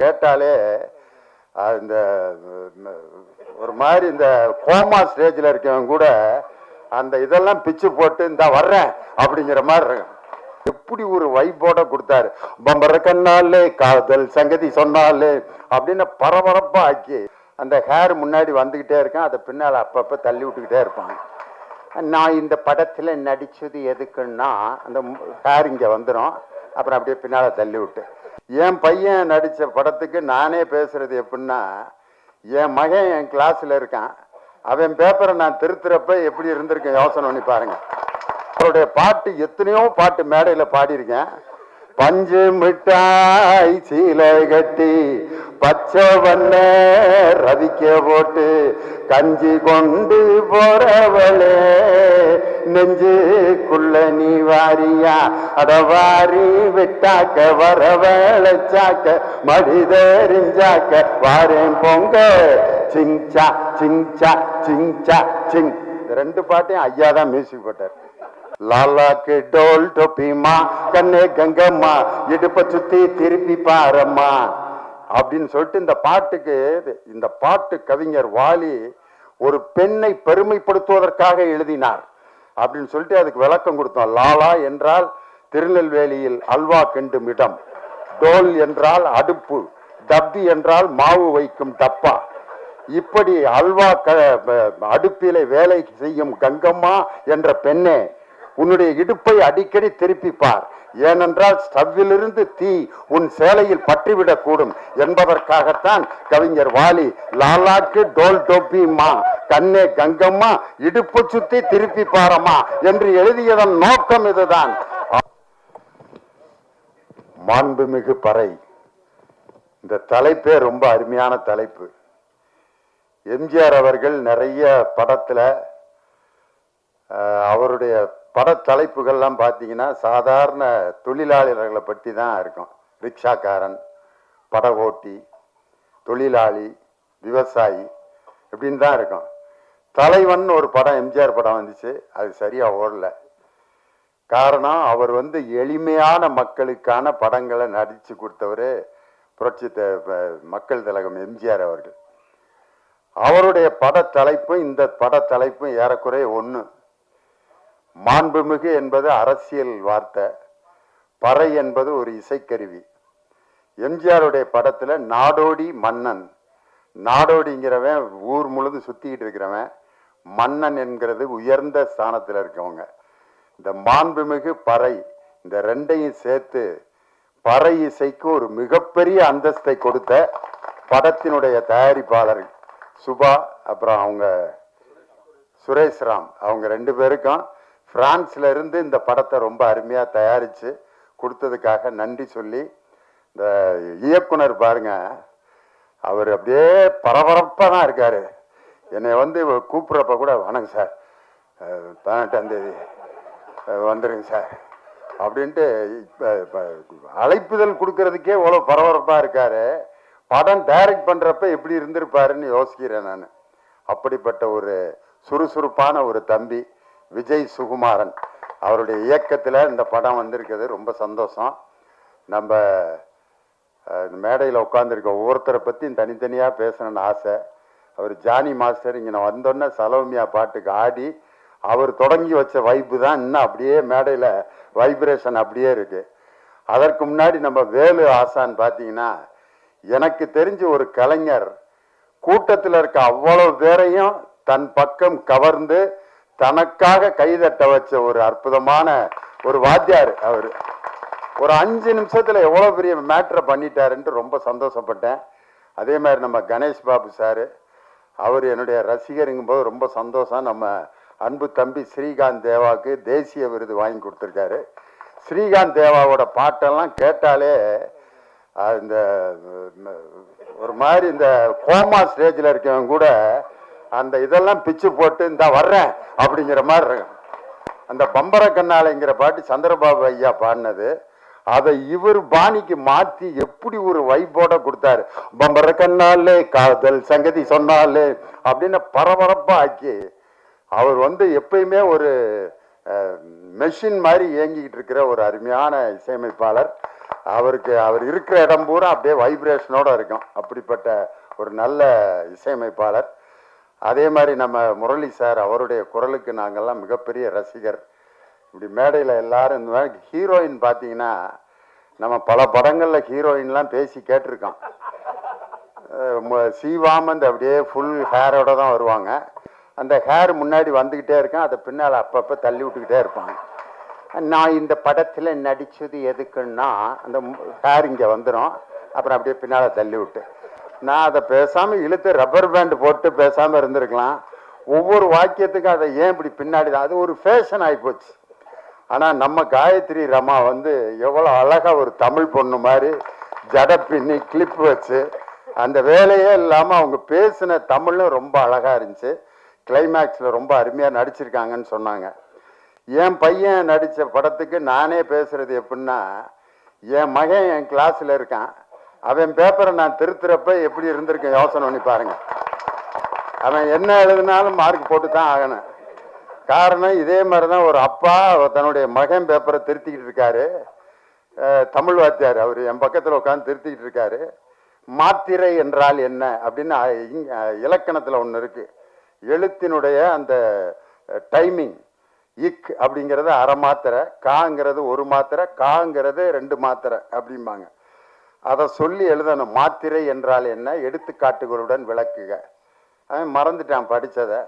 கேட்டாலே இந்த ஒரு மாதிரி இந்த கோமா ஸ்டேஜில் இருக்கவங்க கூட அந்த இதெல்லாம் பிச்சு போட்டு இந்த வர்றேன் அப்படிங்கிற மாதிரி இருக்கும். எப்படி ஒரு வைப்போட கொடுத்தாரு. பம்பர கண்ணாலே காதல் சங்கதி சொன்னாலே அப்படின்னு பரபரப்பா ஆக்கி அந்த ஹேர் முன்னாடி வந்துகிட்டே இருக்கேன், அதை பின்னால் அப்பப்ப தள்ளி விட்டுக்கிட்டே இருப்பாங்க. நான் இந்த படத்துல நடிச்சது எதுக்குன்னா அந்த ஹேர் இங்க வந்துடும், அப்புறம் அப்படியே பின்னால தள்ளி விட்டு. என் பையன் நடிச்ச படத்துக்கு நானே பேசுறது எப்படின்னா, என் மகன் என் கிளாஸ்ல இருக்கான், அவன் பேப்பரை நான் திருத்துறப்ப எப்படி இருந்திருக்கேன் யோசனை பண்ணி பாருங்க. அவருடைய பாட்டு எத்தனையோ பாட்டு மேடையில பாடியிருக்கேன். பஞ்சு மிட்டாய் சீலை கட்டி பச்சை வண்ண ரவிக்க போட்டு கஞ்சி கொண்டு போறவளே நெஞ்சுக்குள்ள நீ வாரியா அடவாரி விட்டாக்க வரவழைச்சாக்க மடிதறிஞ்சாக்க வாரேன் பொங்க சிங்சா சிங்சா சிங்சா சிங். ரெண்டு பாட்டையும் ஐயா தான் மியூசிக் போட்டார். லாலாக்கு டோல் டொப்பிமா கண்ணே கங்கம்மா இடுப்ப சுத்தி திருப்பி பாரம்மா அப்படின்னு சொல்லிட்டு இந்த பாட்டு கவிஞர் வாலி ஒரு பெண்ணை பெருமைப்படுத்துவதற்காக எழுதினார் அப்படின்னு சொல்லிட்டு அதுக்கு விளக்கம் கொடுத்தோம். லாலா என்றால் திருநெல்வேலியில் அல்வா கிண்டும் இடம், டோல் என்றால் அடுப்பு, டப்பி என்றால் மாவு வைக்கும் டப்பா. இப்படி அல்வா அடுப்பிலே வேலை செய்யும் கங்கம்மா என்ற பெண்ணே, உன்னுடைய இடுப்பை அடிக்கடி திருப்பிப்பார், ஏனென்றால் ஸ்டவ்விலிருந்து தீ உன் சேலையில் பற்றிவிடக் கூடும் என்பதற்காகத்தான் கவிஞர் வாலி லாலாக்கு டோல் டோப்பிமா கண்ணே கங்கம்மா இடுப்பு சுத்தி திருப்பி பாரம்மா என்று எழுதியதன் நோக்கம் இதுதான். மாண்புமிகு பறை, இந்த தலைப்பே ரொம்ப அருமையான தலைப்பு. எம்ஜிஆர் அவர்கள் நிறைய படத்துல அவருடைய பட தலைப்புகள்லாம் பார்த்தீங்கன்னா சாதாரண தொழிலாளர்களை பற்றி தான் இருக்கும். ரிக்ஷாக்காரன், பட ஓட்டி, தொழிலாளி, விவசாயி இப்படின்னு தான் இருக்கும். தலைவன் ஒரு படம் எம்ஜிஆர் படம் வந்துச்சு, அது சரியா ஓடல. காரணம், அவர் எளிமையான மக்களுக்கான படங்களை நடிச்சு கொடுத்தவர் புரட்சி மக்கள் திலகம் எம்ஜிஆர் அவர்கள். அவருடைய பட தலைப்பும் இந்த பட தலைப்பும் ஏறக்குறைய ஒன்று. மாண்புமிகு என்பது அரசியல் வார்த்தை, பறை என்பது ஒரு இசைக்கருவி. எம்ஜிஆருடைய படத்துல நாடோடி மன்னன், நாடோடிங்கிறவன் ஊர் முழுது சுத்திக்கிட்டு இருக்கிறவன், மன்னன் என்கிறது உயர்ந்த ஸ்தானத்தில் இருக்கவங்க. இந்த மாண்புமிகு பறை, இந்த ரெண்டையும் சேர்த்து பறை இசைக்கு ஒரு மிகப்பெரிய அந்தஸ்தை கொடுத்த படத்தினுடைய தயாரிப்பாளர் சுபா, அப்புறம் அவங்க சுரேஷ்ராம், அவங்க ரெண்டு பேருக்கும் பிரான்ஸ்ல இருந்து இந்த படத்தை ரொம்ப அருமையா தயாரிச்சு கொடுத்ததுக்காக நன்றி சொல்லி, இந்த இயக்குனர் பாருங்க, அவர் அப்படியே பரபரப்பா தான் இருக்காரு. என்னை கூப்பிடுறப்ப கூட வணக்கம் சார், 18ஆம் தேதி வந்துருங்க சார் அப்படின்ட்டு அழைப்புதல் கொடுக்கறதுக்கே இவ்வளவு பரபரப்பா இருக்காரு. படம் டைரக்ட் பண்றப்ப எப்படி இருந்திருப்பாருன்னு யோசிக்கிறேன் நான். அப்படிப்பட்ட ஒரு சுறுசுறுப்பான ஒரு தம்பி விஜய் சுகுமாரன், அவருடைய இயக்கத்தில் இந்த படம் வந்திருக்கிறது ரொம்ப சந்தோஷம். நம்ம மேடையில் உட்காந்துருக்க ஒவ்வொருத்தரை பற்றியும் தனித்தனியாக பேசணும்னு ஆசை. அவர் ஜானி மாஸ்டர் இங்கே வந்தோடனே சலோமியா பாட்டுக்கு ஆடி அவர் தொடங்கி வச்ச வைப்பு தான் இன்னும் அப்படியே மேடையில் வைப்ரேஷன் அப்படியே இருக்கு. அதற்கு முன்னாடி நம்ம வேலு ஆசான் பார்த்தீங்கன்னா, எனக்கு தெரிஞ்ச ஒரு கலைஞர் கூட்டத்தில் இருக்க அவ்வளவு பேரையும் தன் பக்கம் கவர்ந்து தனக்காக கைதட்ட வச்ச ஒரு அற்புதமான ஒரு வாத்தியார். அவர் ஒரு 5 நிமிஷத்துல எவ்வளவு பெரிய மேட்டரை பண்ணிட்டாருன்ட்டு ரொம்ப சந்தோஷப்பட்டேன். அதே மாதிரி நம்ம கணேஷ் பாபு சாரு, அவர் என்னுடைய ரசிகருங்கும் போது ரொம்ப சந்தோஷம். நம்ம அன்பு தம்பி ஸ்ரீகாந்த் தேவாவுக்கு தேசிய விருது வாங்கி கொடுத்துருக்காரு. ஸ்ரீகாந்த் தேவாவோட பாட்டெல்லாம் கேட்டாலே இந்த ஒரு மாதிரி இந்த கோமா ஸ்டேஜில் இருக்கவங்க கூட அந்த இதெல்லாம் பிச்சு போட்டு இந்த வர்றேன் அப்படிங்கிற மாதிரி இருக்கும். அந்த பம்பர கண்ணாலைங்கிற பாட்டு சந்திரபாபு ஐயா பாடினது, அதை இவர் பாணிக்கு மாற்றி எப்படி ஒரு வைப்போட கொடுத்தாரு. பம்பர கண்ணாலே காதல் சங்கதி சொன்னாலே அப்படின்னு பரபரப்பா ஆக்கி அவர் எப்பயுமே ஒரு மெஷின் மாதிரி இயங்கிக்கிட்டு இருக்கிற ஒரு அருமையான இசையமைப்பாளர். அவர் இருக்கிற இடம் பூரா அப்படியே வைப்ரேஷனோட இருக்கும். அப்படிப்பட்ட ஒரு நல்ல இசையமைப்பாளர். அதே மாதிரி நம்ம முரளி சார், அவருடைய குரலுக்கு நாங்கள்லாம் மிகப்பெரிய ரசிகர். இப்படி மேடையில் எல்லாரும் இந்த மாதிரி ஹீரோயின் பார்த்தீங்கன்னா, நம்ம பல படங்களில் ஹீரோயின்லாம் பேசி கேட்டிருக்கோம். சீவாமந்த் அப்படியே ஃபுல் ஹேரோட தான் வருவாங்க. அந்த ஹேர் முன்னாடி வந்துக்கிட்டே இருக்கேன், அதை பின்னால் அப்பப்போ தள்ளி விட்டுக்கிட்டே இருப்பாங்க. நான் இந்த படத்தில் நடித்தது எதுக்குன்னா அந்த ஹேர் இங்கே வந்துடும், அப்புறம் அப்படியே பின்னால் தள்ளி விட்டு நான் அதை பேசாமல் இழுத்து ரப்பர் பேண்ட் போட்டு பேசாமல் இருந்திருக்கலாம். ஒவ்வொரு வாக்கியத்துக்கும் அதை ஏன் இப்படி பின்னாடி தான், அது ஒரு ஃபேஷன் ஆகிப்போச்சு. ஆனால் நம்ம காயத்ரி ரமா வந்து எவ்வளோ அழகாக ஒரு தமிழ் பொண்ணு மாதிரி ஜட பின்னி கிளிப் வச்சு அந்த வேலையே இல்லாமல் அவங்க பேசின தமிழும் ரொம்ப அழகாக இருந்துச்சு. கிளைமேக்ஸில் ரொம்ப அருமையாக நடிச்சிருக்காங்கன்னு சொன்னாங்க. என் பையன் நடித்த படத்துக்கு நானே பேசுகிறது எப்படின்னா, என் மகன் என் கிளாஸில் இருக்கான், அவன் பேப்பரை நான் திருத்துறப்ப எப்படி இருந்திருக்கேன் யோசனை பண்ணி பாருங்க. அவன் என்ன எழுதினாலும் மார்க் போட்டு தான் ஆகணும். காரணம் இதே மாதிரி தான் ஒரு அப்பா தன்னுடைய மகன் பேப்பரை திருத்திக்கிட்டு இருக்காரு. தமிழ் வாத்தியார் அவர் என் பக்கத்தில் உட்காந்து திருத்திக்கிட்டு இருக்காரு. மாத்திரை என்றால் என்ன அப்படின்னு இலக்கணத்தில் ஒன்று இருக்கு. எழுத்தினுடைய அந்த டைமிங், இக் அப்படிங்கிறது அரை மாத்திரை, காங்கிறது ஒரு மாத்திரை, காங்கிறது 2 மாத்திரை அப்படிம்பாங்க. அதை சொல்லி எழுதணும். மாத்திரை என்றால் என்ன, எடுத்துக்காட்டுகளுடன் விளக்குக. அவன் மறந்துட்டான் படித்ததை.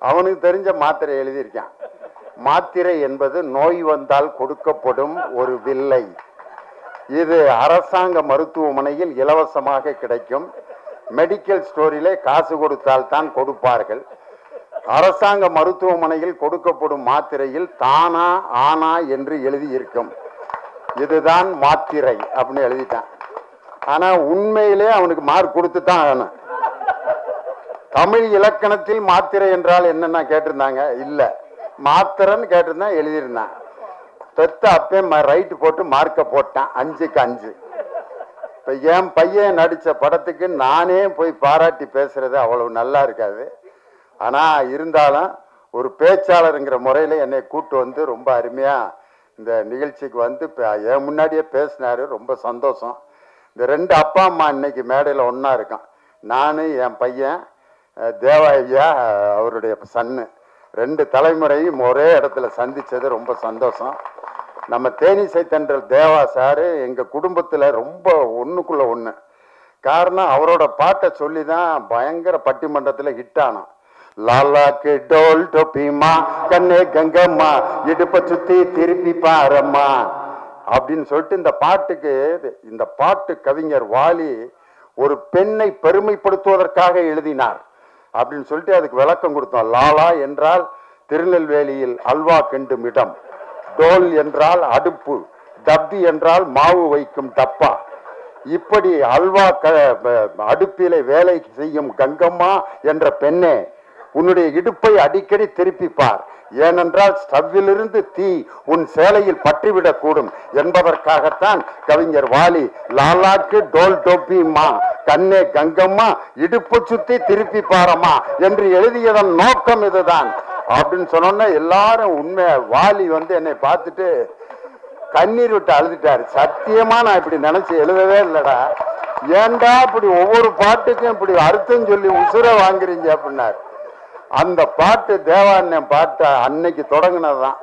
அவனுக்கு தெரிஞ்ச மாத்திரை எழுதியிருக்கான். மாத்திரை என்பது நோய் வந்தால் கொடுக்கப்படும் ஒரு வில்லை. இது அரசாங்க மருத்துவமனையில் இலவசமாக கிடைக்கும். மெடிக்கல் ஸ்டோரிலே காசு கொடுத்தால் தான் கொடுப்பார்கள். அரசாங்க மருத்துவமனையில் கொடுக்கப்படும் மாத்திரையில் தானா ஆனா என்று எழுதியிருக்கும். இதுதான் மாத்திரை அப்படின்னு எழுதிட்டான். ஆனா உண்மையிலே அவனுக்கு மார்க் கொடுத்து தான் ஆகணும். தமிழ் இலக்கணத்தில் மாத்திரை என்றால் என்னன்னா கேட்டிருந்தாங்க, இல்ல மாத்திரைன்னு கேட்டிருந்தா எழுதியிருந்தான். பெத்த அப்பே ரைட்டு போட்டு மார்க்க போட்டான் 5க்கு 5. இப்ப என் பையன் நடிச்ச படத்துக்கு நானே போய் பாராட்டி பேசுறது அவ்வளவு நல்லா இருக்காது. ஆனா இருந்தாலும் ஒரு பேச்சாளருங்கிற முறையில என்னை கூட்டு வந்து ரொம்ப அருமையா இந்த நிகழ்ச்சிக்கு வந்து என் முன்னாடியே பேசினாரு. ரொம்ப சந்தோஷம். இந்த 2 அப்பா அம்மா இன்னைக்கு மேடையில் ஒன்னா இருக்கான். நான் என் பையன் தேவா ஐயா அவருடைய சன்னு, 2 தலைமுறையும் ஒரே இடத்துல சந்திச்சது ரொம்ப சந்தோஷம். நம்ம தேனிசை தென்றல் தேவா சாரு எங்க குடும்பத்துல ரொம்ப ஒண்ணுக்குள்ள ஒண்ணு. காரணம் அவரோட பாட்டை சொல்லி தான் பயங்கர பட்டிமன்றத்துல ஹிட் ஆனான். லாலாக்கு டோல் டொப்பிமா கண்ணே கங்கம்மா இடுப்ப சுத்தி திருப்பி பாரம்மா அப்படின்னு சொல்லிட்டு இந்த பாட்டு கவிஞர் வாலி ஒரு பெண்ணை பெருமைப்படுத்துவதற்காக எழுதினார் அப்படின்னு சொல்லிட்டு அதுக்கு விளக்கம் கொடுத்தோம். லாலா என்றால் திருநெல்வேலியில் அல்வா கிண்டும் இடம், டோல் என்றால் அடுப்பு, டப்பி என்றால் மாவு வைக்கும் டப்பா. இப்படி அல்வா அடுப்பிலே வேலை செய்யும் கங்கம்மா என்ற பெண்ணே, உன்னுடைய இடுப்பை அடிக்கடி திருப்பிப்பார். ஏனென்றால் ஸ்டவ்விலிருந்து தீ உன் சேலையில் பற்றிவிடக் கூடும் என்பதற்காகத்தான் கவிஞர் வாலி லாலாக்கு டோல் டோப்பிமா கண்ணே கங்கம்மா இடுப்பு சுத்தி திருப்பி பாரம்மா என்று எழுதியதன் நோக்கம் இதுதான் அப்படின்னு சொன்னோன்னா எல்லாரும் உண்மை. வாலி வந்து என்னை பார்த்துட்டு கண்ணீர் விட்டு அழுதுட்டாரு. சத்தியமா நான் இப்படி நினைச்சு எழுதவே இல்லடா, ஏண்டா இப்படி ஒவ்வொரு பாட்டுக்கும் இப்படி அர்த்தம் சொல்லி உசுர வாங்குறீங்க அப்படின்னாரு. அந்த பாட்டு தேவாண்ணன் பாட்டு அன்னைக்கு தொடங்கினதுதான்.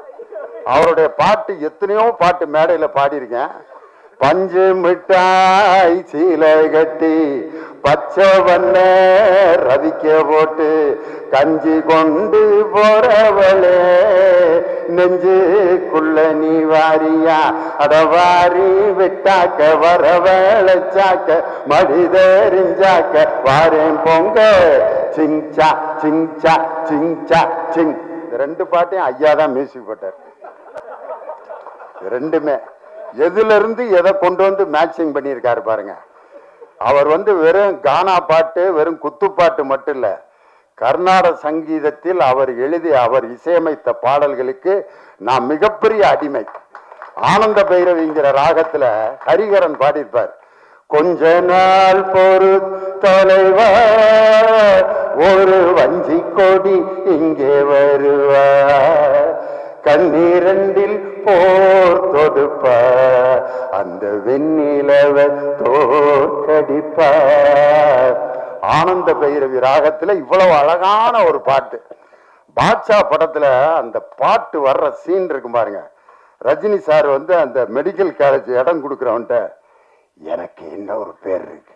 அவருடைய பாட்டு எத்தனையோ பாட்டு மேடையில பாடியிருக்கேன். பஞ்சு மிட்டாய் சீலை கட்டி பச்சை வண்ண ரவிக்க போட்டு கஞ்சி கொண்டு போறவளே நெஞ்சுக்குள்ள நீ வாரியா அடவாரி விட்டாக்க வரவழைச்சாக்க மடிதெறிஞ்சாக்க வாரேன் பொங்க சிங்சா சிங்சா சிங்சா சிங். இந்த 2 பாட்டையும் ஐயா தான் மியூசிக் போட்டார். 2மே எதுல இருந்து எதை கொண்டு வந்து மேட்சிங் பண்ணியிருக்காரு பாருங்க. அவர் வந்து வெறும் கானா பாட்டு வெறும் குத்துப்பாட்டு மட்டும் இல்ல, கர்நாடக சங்கீதத்தில் அவர் எழுதி அவர் இசையமைத்த பாடல்களுக்கு நான் மிகப்பெரிய அடிமை. ஆனந்த பைரவிங்கிற ராகத்துல ஹரிகரன் பாடியிருப்பார். கொஞ்ச நாள் பொறு தொலைவா ஒரு வஞ்சி கொடி இங்கே வருவா கண்ணீரண்டில் போர் தொடுப்ப அந்த வெண்ணிலவ தோற்கடிப்ப. ஆனந்த பைரவி ராகத்துல இவ்வளவு அழகான ஒரு பாட்டு. பாட்ஷா படத்துல அந்த பாட்டு வர்ற சீன் இருக்கு பாருங்க. ரஜினி சார் வந்து அந்த மெடிக்கல் காலேஜ் இடம் கொடுக்குறவன்ட்ட எனக்கு என்ன ஒரு பேர் இருக்கு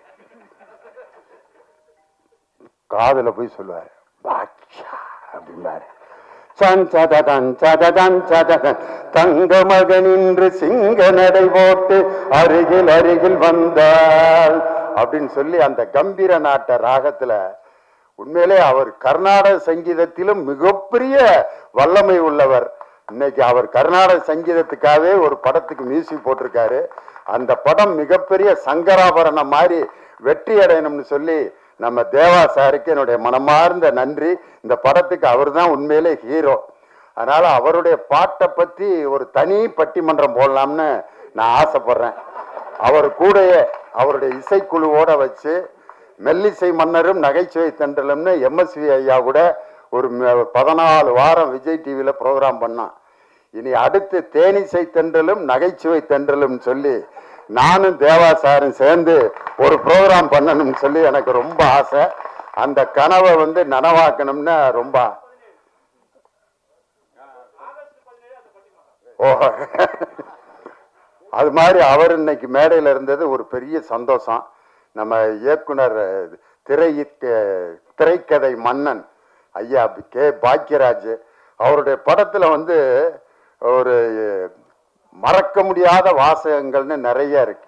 காதுல போய் சொல்லுவாரு பாட்ஷா அப்படின்னாரு. தங்க மகன் இன்று சிங்க நடை போட்டு அருகில் அருகில் வந்தாள் அப்படின்னு சொல்லி அந்த கம்பீர நாட்ட ராகத்துல உண்மையிலே அவர் கர்நாடக சங்கீதத்திலும் மிகப்பெரிய வல்லமை உள்ளவர். இன்னைக்கு அவர் கர்நாடக சங்கீதத்துக்காகவே ஒரு படத்துக்கு மியூசிக் போட்டிருக்காரு. அந்த படம் மிகப்பெரிய சங்கராபரணம் மாதிரி வெற்றி அடையணும்னு சொல்லி நம்ம தேவா சாருக்கு என்னுடைய மனமார்ந்த நன்றி. இந்த படத்துக்கு அவர் தான் உண்மையிலே ஹீரோ. அதனால அவருடைய பாட்டை பத்தி ஒரு தனி பட்டிமன்றம் போடலாம்னு நான் ஆசைப்படுறேன். அவர் கூடயே அவருடைய இசைக்குழுவோட வச்சு மெல்லிசை மன்னரும் நகைச்சுவை தென்றலும்னு MSV ஐயா கூட ஒரு 14 வாரம் விஜய் டிவியில ப்ரோக்ராம் பண்ணான். இனி அடுத்து தேனிசை தென்றலும் நகைச்சுவை தென்றலும் சொல்லி நானும் தேவா சாரும் சேர்ந்து ஒரு ப்ரோக்ராம் பண்ணணும்னு சொல்லி எனக்கு ரொம்ப ஆசை. அந்த கனவை வந்து நனவாக்கணும்னு ரொம்ப அது மாதிரி அவர் இன்னைக்கு மேடையில் இருந்தது ஒரு பெரிய சந்தோஷம். நம்ம இயக்குனர் திரைக்கதை மன்னன் ஐயா பாக்கியராஜ் அவருடைய படத்துல வந்து ஒரு மறக்க முடியாத வாசகங்கள்னு நிறைய இருக்கு.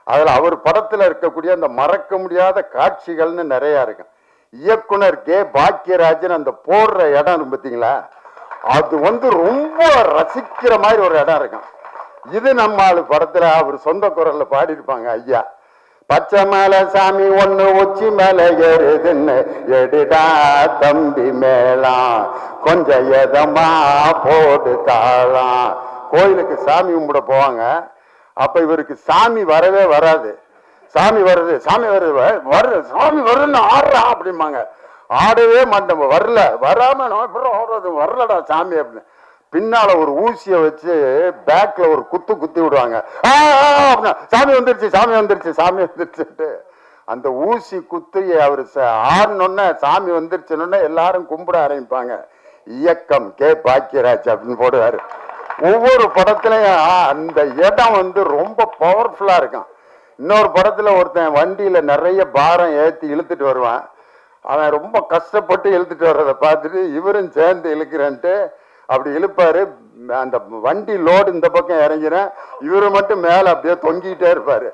அதுல அவர் படத்துல இருக்கக்கூடிய அந்த மறக்க முடியாத காட்சிகள்னு நிறைய இருக்கு. இயக்குனர் பாக்கியராஜன் அந்த போடுற இடம் பார்த்தீங்களா, அது வந்து ரொம்ப ரசிக்கிற மாதிரி ஒரு இடம் இருக்கும். இது நம்ம படத்துல அவர் சொந்த குரல்ல பாடியிருப்பாங்க. ஐயா பச்சை மேல சாமி ஒண்ணு உச்சி மேல ஏறுதுன்னு எடுடா தம்பி மேலாம் கொஞ்சம் எதமா போடு தாளாம். கோயிலுக்கு சாமி கும்பிட போவாங்க. அப்ப இவருக்கு சாமி வரவே வராது. சாமி வருது சாமி வருது வருது சாமி வருதுன்னு ஆடுறா அப்படிம்பாங்க. ஆடவே மாட்டோம். வரல வராம ஆடுறது வரலடா சாமி அப்படின்னு பின்னால ஒரு ஊசியை வச்சு பேக்ல ஒரு குத்தி விடுவாங்க. சாமி வந்துருச்சு சாமி வந்துருச்சு சாமி வந்துருச்சுட்டு அந்த ஊசி குத்தி அவரு ஆடணுன்னு சாமி வந்துருச்சுன்னு எல்லாரும் கும்பிட ஆரம்பிப்பாங்க. இயக்கம் பாக்கியராஜ் அப்படின்னு போடுவாரு. ஒவ்வொரு படத்துலயும் அந்த இடம் வந்து ரொம்ப பவர்ஃபுல்லா இருக்கும். இன்னொரு படத்துல ஒருத்தன் வண்டியில நிறைய பாரம் ஏற்றி இழுத்துட்டு வருவான். அவன் ரொம்ப கஷ்டப்பட்டு இழுத்துட்டு வர்றதை பார்த்துட்டு இவரும் சேர்ந்து இழுக்கிறேன்ட்டு அப்படி இழுப்பாரு. அந்த வண்டி லோடு இந்த பக்கம் இறங்கிறேன், இவரு மட்டும் மேல அப்படியே தொங்கிட்டே இருப்பாரு.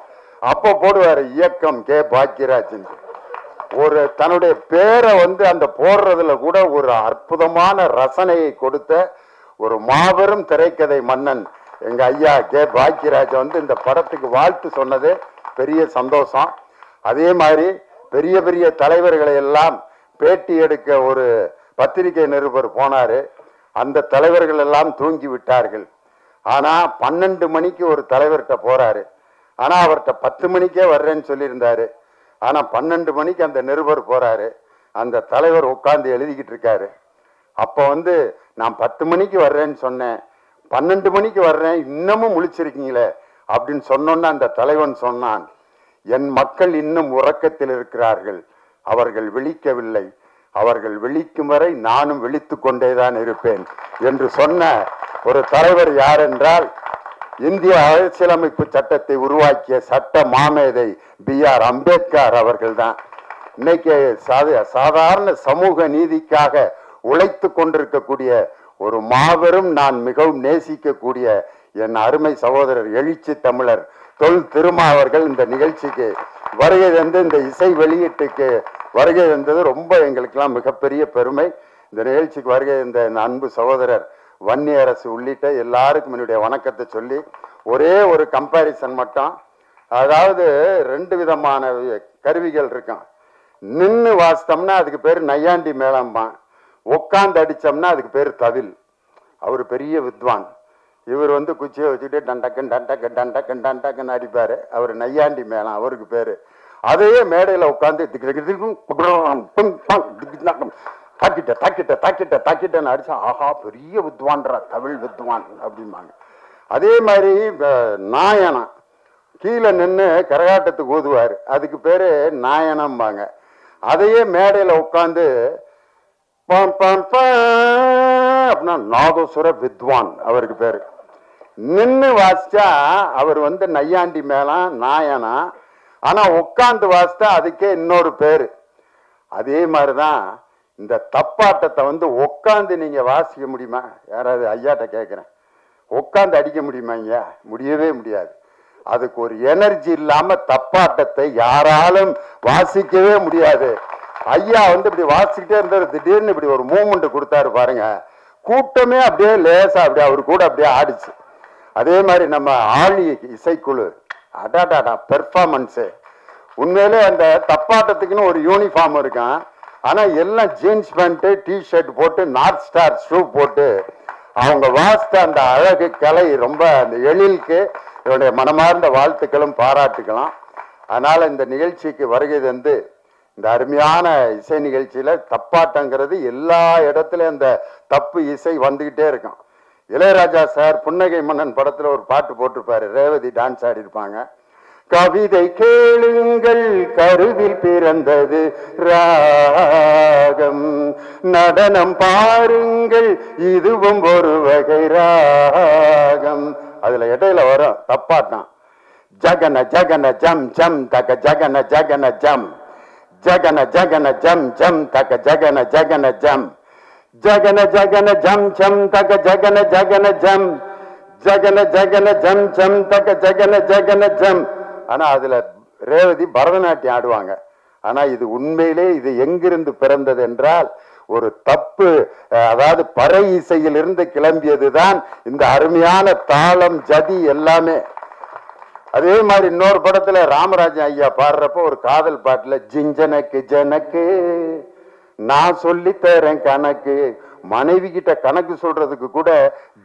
அப்போ போடுவாரு இயக்கம் பாக்கியராஜ். ஒரு தன்னுடைய பேரை வந்து அந்த போடுறதுல கூட ஒரு அற்புதமான ரசனையை கொடுத்த ஒரு மாபெரும் திரைக்கதை மன்னன் எங்க ஐயா பாக்கியராஜ் வந்து இந்த படத்துக்கு வாழ்த்து சொன்னது பெரிய சந்தோஷம். அதே மாதிரி பெரிய பெரிய தலைவர்களை எல்லாம் பேட்டி எடுக்க ஒரு பத்திரிகை நிருபர் போனாரு. அந்த தலைவர்கள் எல்லாம் தூங்கி விட்டார்கள். ஆனா 12 மணிக்கு ஒரு தலைவர்கிட்ட போறாரு. ஆனா அவர்கிட்ட 10 மணிக்கே வர்றேன்னு சொல்லியிருந்தாரு. ஆனா 12 மணிக்கு அந்த நிருபர் போறாரு. அந்த தலைவர் உட்கார்ந்து எழுதிக்கிட்டு இருக்காரு. அப்ப வந்து நான் 10 மணிக்கு வர்றேன்னு சொன்னேன், 12 மணிக்கு வர்றேன், இன்னமும் முழிச்சிருக்கீங்களே அப்படின்னு சொன்னோன்னு அந்த தலைவன் சொன்னான், என் மக்கள் இன்னும் உறக்கத்தில் இருக்கிறார்கள், அவர்கள் விழிக்கவில்லை, அவர்கள் விழிக்கும் வரை நானும் விழித்து கொண்டேதான் இருப்பேன் என்று சொன்ன ஒரு தலைவர் யார் என்றால் இந்திய அரசியலமைப்பு சட்டத்தை உருவாக்கிய சட்ட மாமேதை BR அம்பேத்கர் அவர்கள் தான். இன்னைக்கு சாதாரண சமூக நீதிக்காக உழைத்து கொண்டிருக்கக்கூடிய ஒரு மாபெரும் நான் மிகவும் நேசிக்கக்கூடிய என் அருமை சகோதரர் எழுச்சி தமிழர் தொல் திருமா அவர்கள் இந்த நிகழ்ச்சிக்கு வருகை தந்து இந்த இசை வெளியீட்டுக்கு வருகை தந்தது ரொம்ப எங்களுக்கெல்லாம் மிகப்பெரிய பெருமை. இந்த நிகழ்ச்சிக்கு வருகை இந்த அன்பு சகோதரர் வன்னி அரசு உள்ளிட்ட எல்லாருக்கும் என்னுடைய வணக்கத்தை சொல்லி ஒரே ஒரு கம்பேரிசன் மட்டும். அதாவது 2 விதமான கருவிகள் இருக்கும். நின்று வாசித்தோம்னா அதுக்கு பேர் நையாண்டி மேளம்பான், உட்காந்து அடிச்சோம்னா அதுக்கு பேர் தவில். அவர் பெரிய வித்வான். இவர் வந்து குச்சியை வச்சுட்டு டண்டக்கன் டண்டக்கன் டண்டக்கன் டண்டக்கன் அடிப்பாரு. அவர் நையாண்டி மேளம் அவருக்கு பேரு. அதையே மேடையில் உட்காந்து தாக்கிட்ட தாக்கிட்ட தாக்கிட்ட தாக்கிட்டன்னு அடிச்சா ஆஹா பெரிய வித்வான்றா தமிழ் வித்வான் அப்படிம்பாங்க. அதே மாதிரி நாயனம் கீழே நின்று கரகாட்டத்துக்கு ஊதுவார், அதுக்கு பேரு நாயனம்பாங்க. அதையே மேடையில் உட்காந்து அப்படின்னா நாதஸ்வர வித்வான் அவருக்கு பேரு. நின்று வாசிச்சா அவர் நையாண்டி மேளம் நாயனா, ஆனா உட்காந்து வாசித்தா அதுக்கே இன்னொரு பேரு. அதே மாதிரிதான் இந்த தப்பாட்டத்தை உட்காந்து நீங்க வாசிக்க முடியுமா? யாராவது ஐயாட்ட கேட்கிறேன், உட்காந்து அடிக்க முடியுமா? ஐயா முடியவே முடியாது. அதுக்கு ஒரு எனர்ஜி இல்லாம தப்பாட்டத்தை யாராலும் வாசிக்கவே முடியாது. ஐயா இப்படி வாசிக்கிட்டே இருந்தாரு, திடீர்னு இப்படி ஒரு மூமெண்ட் கொடுத்தாரு பாருங்க, கூட்டமே அப்படியே லேசா அப்படியே அவர் கூட அப்படியே ஆடிச்சு. அதே மாதிரி நம்ம ஆழி இசைக்குழு அடாடாடா பெர்ஃபார்மன்ஸு. உண்மையிலே அந்த தப்பாட்டத்துக்குன்னு ஒரு யூனிஃபார்ம் இருக்கான், ஆனா எல்லாம் ஜீன்ஸ் பேண்ட் டிஷர்ட் போட்டு நார்த் ஸ்டார் ஷூ போட்டு அவங்க வாசித்த அந்த அழகு கலை ரொம்ப அந்த எழிலுக்கு என்னுடைய மனமார்ந்த வாழ்த்துக்களும் பாராட்டுக்கலாம். அதனால இந்த நிகழ்ச்சிக்கு வருகை தந்து இந்த அருமையான இசை நிகழ்ச்சியில தப்பாட்டங்கிறது எல்லா இடத்துலயும் அந்த தப்பு இசை வந்துகிட்டே இருக்கும். இளையராஜா சார் புன்னகை மன்னன் படத்துல ஒரு பாட்டு போட்டிருப்பாரு, ரேவதி டான்ஸ் ஆடி இருப்பாங்க. கவிதை கேளுங்கள் கருவில் பிறந்தது ராகம், நடனம் பாருங்கள் இதுவும் ஒரு வகை ராகம். அதுல இடையில வரும் தப்பாட்டம், ஜகன ஜகன ஜம் ஜம் தக ஜகன ஜகன ஜம், ஜகன ஜகன ஜம் ஜம் தக ஜகன ஜகன ஜம், ஜகன ஜகன ஜம் ஜம் தக ஜகன ஜகன ஜம், ஜகன ஜகன ஜம் ஜம் தக ஜகன ஜகன ஜம். ஆனா அதுல ரேவதி பரதநாட்டியம் ஆடுவாங்க. ஆனா இது உண்மையிலே இது எங்கிருந்து பிறந்தது என்றால் ஒரு தப்பு, அதாவது பறை இசையிலிருந்து கிளம்பியதுதான் இந்த அருமையான தாளம் ஜதி எல்லாமே. அதே மாதிரி இன்னொரு படத்துல ராமராஜன் ஐயா பாடுறப்ப ஒரு காதல் பாட்டுல ஜிஞ்சனக்கு ஜனக்கு நான் சொல்லி தரேன் கணக்கு, மனைவி கிட்ட கணக்கு சொல்றதுக்கு கூட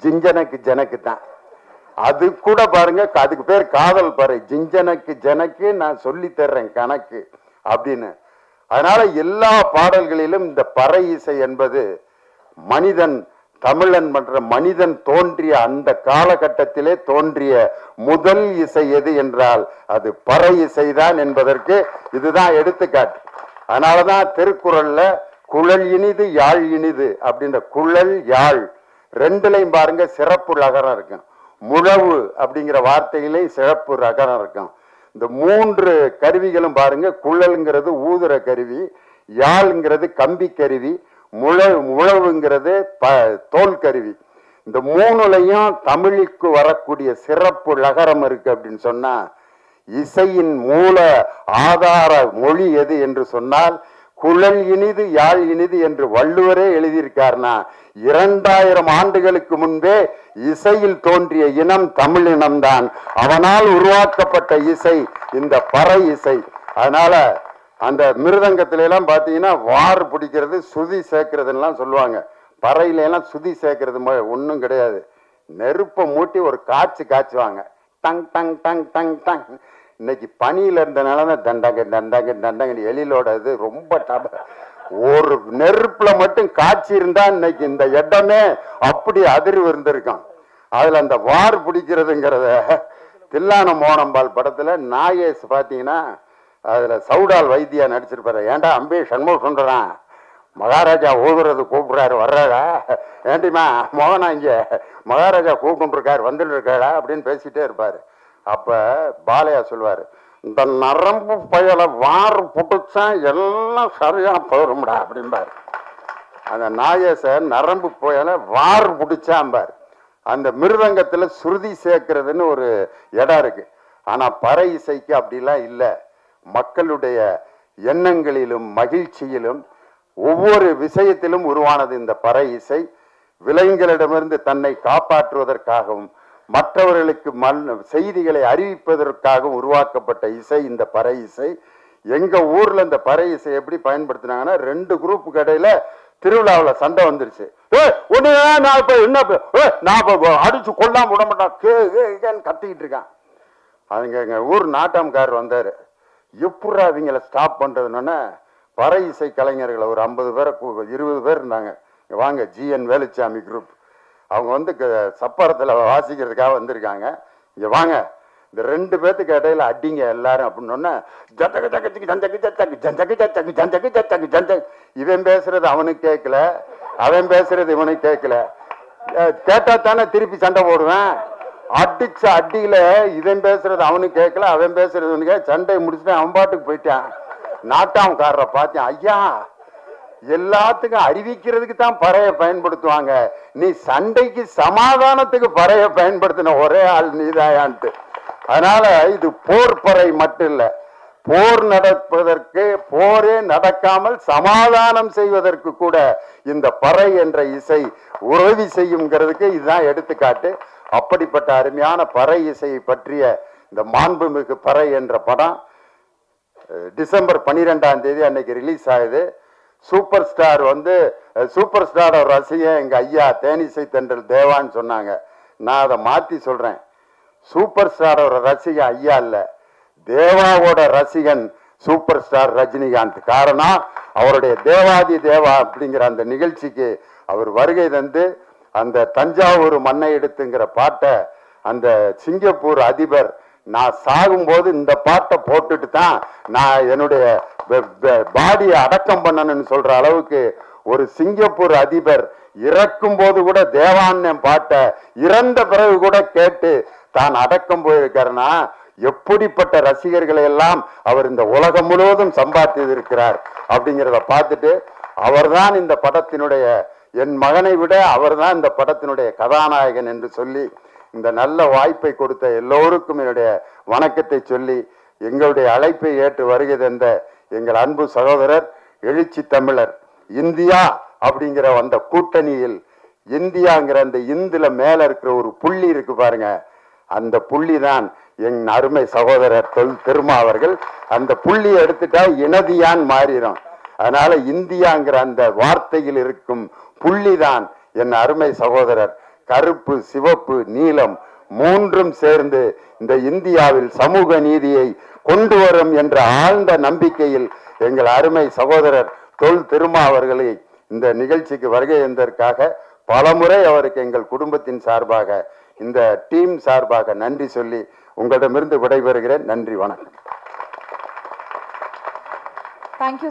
ஜிஞ்சனக்கு ஜனக்கு தான். அது கூட பாருங்க, அதுக்கு பேர் காதல் பறை, ஜிஞ்சனக்கு ஜனக்கு நான் சொல்லி தர்றேன் கணக்கு அப்படின்னு. அதனால எல்லா பாடல்களிலும் இந்த பறை இசை என்பது மனிதன் தமிழன் என்ற மனிதன் தோன்றிய அந்த காலகட்டத்திலே தோன்றிய முதல் இசை எது என்றால் அது பறை இசைதான் என்பதற்கு இதுதான் எடுத்துக்காட்டு. அதனாலதான் திருக்குறள்ல குழல் இனிது யாழ் இனிது அப்படின்ற குழல் யாழ் ரெண்டுலையும் பாருங்க சிறப்பு லகரம் இருக்கும். முழவு அப்படிங்கிற வார்த்தையிலே சிறப்பு ரகரம் இருக்கும். இந்த மூன்று கருவிகளும் பாருங்க, குழல்ங்கிறது ஊதுற கருவி, யாழ்ங்கிறது கம்பி கருவி, முழவுங்கிறது தோல் கருவி. இந்த மூணுலையும் தமிழுக்கு வரக்கூடிய சிறப்பு லகரம் இருக்கு அப்படின்னு சொன்னா இசையின் மூல ஆதார மொழி எது என்று சொன்னால் குழல் இனிது யாழ் இனிது என்று வள்ளுவரே எழுதியிருக்காருனா 2000 ஆண்டுகளுக்கு முன்பே இசையில் தோன்றிய இனம் தமிழ் இனம்தான். அவனால் உருவாக்கப்பட்ட இசை இந்த பறை இசை. அதனால அந்த மிருதங்கத்தில எல்லாம் பாத்தீங்கன்னா வார் பிடிக்கிறது சுதி சேர்க்கறதுலாம் சொல்லுவாங்க. பறையில எல்லாம் சுதி சேர்க்கறது ஒன்றும் கிடையாது. நெருப்பை மூட்டி ஒரு காய்ச்சுவாங்க, டங் டங் டங் டங் டங். இன்னைக்கு பனியில இருந்தனால தண்டங்க தண்டங்க தண்டங்க எழிலோட இது ரொம்ப ஒரு நெருப்புல மட்டும் காய்ச்சி இருந்தா இன்னைக்கு இந்த இடமே அப்படி அதிர்வு இருந்திருக்கும். அதுல அந்த வார் பிடிக்கிறதுங்கிறத தில்லான மோனம்பால் படத்துல நாகேஷ் பாத்தீங்கன்னா அதுல சவுடால் வைத்தியா நடிச்சிருப்பாரு. ஏன்டா அம்பே சண்முகம் சொல்றான், மகாராஜா ஊதுறது கூப்பிடுறாரு வர்றாடா, ஏண்டிமா மோகனா இங்க மகாராஜா கூப்பிட்டு இருக்காரு வந்துட்டு இருக்காடா அப்படின்னு பேசிட்டே இருப்பாரு. அப்ப பாலையா சொல்லுவாரு, இந்த நரம்பு பயலை வார் புட்டுச்சா எல்லாம் சரியா போரும்டா அப்படின்பாரு. அந்த நாகேச நரம்பு புயலை வார் புடிச்சாம்பார். அந்த மிருதங்கத்துல சுருதி சேர்க்கிறதுன்னு ஒரு இடம் இருக்கு. ஆனா பறை இசைக்கு அப்படிலாம் இல்லை. மக்களுடைய எண்ணங்களிலும் மகிழ்ச்சியிலும் ஒவ்வொரு விஷயத்திலும் உருவானது இந்த பறை இசை. விலங்குகளிடமிருந்து தன்னை காப்பாற்றுவதற்காகவும் மற்றவர்களுக்கு செய்திகளை அறிவிப்பதற்காகவும் உருவாக்கப்பட்ட இசை இந்த பறை இசை. எங்க ஊர்ல இந்த பறை இசை எப்படி பயன்படுத்தினாங்கன்னா 2 குரூப் கடையில திருவிழாவில் சண்டை வந்துருச்சு. அடிச்சு கொல்லாம விட மாட்டான் கத்திக்கிட்டு இருக்கான். அதுங்க எங்க ஊர் நாட்டாம்காரர் வந்தாரு, எப்படா அவங்கள ஸ்டாப் பண்றதுன்னு பறை இசை கலைஞர்களை ஒரு 50 பேரை 20 பேர் இருந்தாங்க. வாங்க ஜிஎன் வேலுச்சாமி குரூப், அவங்க வந்து சப்பரத்தில் வாசிக்கிறதுக்காக வந்திருக்காங்க. இங்கே வாங்க, இந்த 2 பேத்துக்கு இடையில அடிங்க எல்லாரும் அப்படின்னு இவன் பேசுறது அவனுக்கு கேட்கல, அவன் பேசுறது இவனுக்கு கேட்கல. கேட்டா தானே திருப்பி சண்டை போடுவேன். அடிச்ச அடியில இவன் பேசுறது அவனுக்கு கேட்கல, அவன் பேசுறது இவனுக்கு. சண்டையை முடிச்சுட்டு அவன் பாட்டுக்கு போயிட்டான். நாட்டாம்காரரை பார்த்தேன், ஐயா எல்லாத்துக்கும் அறிவிக்கிறதுக்கு தான் பறைய பயன்படுத்துவாங்க, நீ சண்டைக்கு சமாதானத்துக்கு பறைய பயன்படுத்தின ஒரே ஆள் நீதாயான்ட்டு. அதனால இது போர் பறை மட்டும் இல்ல, போர் நடப்பதற்கு, போரே நடக்காமல் சமாதானம் செய்வதற்கு கூட இந்த பறை என்ற இசை உதவி செய்யுங்கிறதுக்கு இதுதான் எடுத்துக்காட்டு. அப்படிப்பட்ட அருமையான பறை இசையை பற்றிய இந்த மாண்புமிகு பறை என்ற படம் டிசம்பர் 12ஆம் தேதி அன்னைக்கு ரிலீஸ் ஆகுது. சூப்பர் ஸ்டார் வந்து சூப்பர் ஸ்டாரோட ரசிகன் எங்க ஐயா தேனிசை தென்றல் தேவான்னு சொன்னாங்க. நான் அதை மாத்தி சொல்றேன், சூப்பர் ஸ்டாரோட ரசிகன் ஐயா இல்ல, தேவாவோட ரசிகன் சூப்பர் ஸ்டார் ரஜினிகாந்த். காரணம், அவருடைய தேவாதி தேவா அப்படிங்கிற அந்த நிகழ்ச்சிக்கு அவர் வருகை தந்து அந்த தஞ்சாவூர் மண்ணை எடுத்துங்கிற பாட்டை அந்த சிங்கப்பூர் அதிபர் நான் சாகும்போது இந்த பாட்டை போட்டுட்டு தான் நான் என்னுடைய பாடியை அடக்கம் பண்ணணும்னு சொல்ற அளவுக்கு ஒரு சிங்கப்பூர் அதிபர் இறக்கும் போது கூட தேவான் பாட்டை இறந்த பிறகு கூட கேட்டு தான் அடக்கம் போயிருக்காருன்னா எப்படிப்பட்ட ரசிகர்களை எல்லாம் அவர் இந்த உலகம் முழுவதும் சம்பாதித்து இருக்கிறார் அப்படிங்கிறத பார்த்துட்டு, அவர்தான் இந்த படத்தினுடைய, என் மகனை விட அவர்தான் இந்த படத்தினுடைய கதாநாயகன் என்று சொல்லி இந்த நல்ல வாய்ப்பை கொடுத்த எல்லோருக்கும் என்னுடைய வணக்கத்தை சொல்லி, எங்களுடைய அழைப்பை ஏற்று வருகை தந்த எங்கள் அன்பு சகோதரர் எழுச்சி தமிழர், இந்தியா அப்படிங்கிற அந்த கூட்டணியில் இந்தியாங்கிற அந்த இந்துல மேல இருக்கிற ஒரு புள்ளி இருக்கு பாருங்க, அந்த புள்ளி தான் என் அருமை சகோதரர் திருமா அவர்கள். அந்த புள்ளியை எடுத்துட்டா இனதியான் மாறிடும். அதனால இந்தியாங்கிற அந்த வார்த்தையில் இருக்கும் புள்ளிதான் என் அருமை சகோதரர். கருப்பு, சிவப்பு, நீலம் மூன்றும் சேர்ந்து இந்த இந்தியாவில் சமூக நீதியை கொண்டு வரும் என்ற ஆழ்ந்த நம்பிக்கையில் எங்கள் அருமை சகோதரர் திருமா அவர்களை இந்த நிகழ்ச்சிக்கு வருகை தந்ததற்காக பலமுறை அவருக்கு எங்கள் குடும்பத்தின் சார்பாக, இந்த டீம் சார்பாக நன்றி சொல்லி உங்களிடமிருந்து விடைபெறுகிறேன். நன்றி, வணக்கம். Thank you.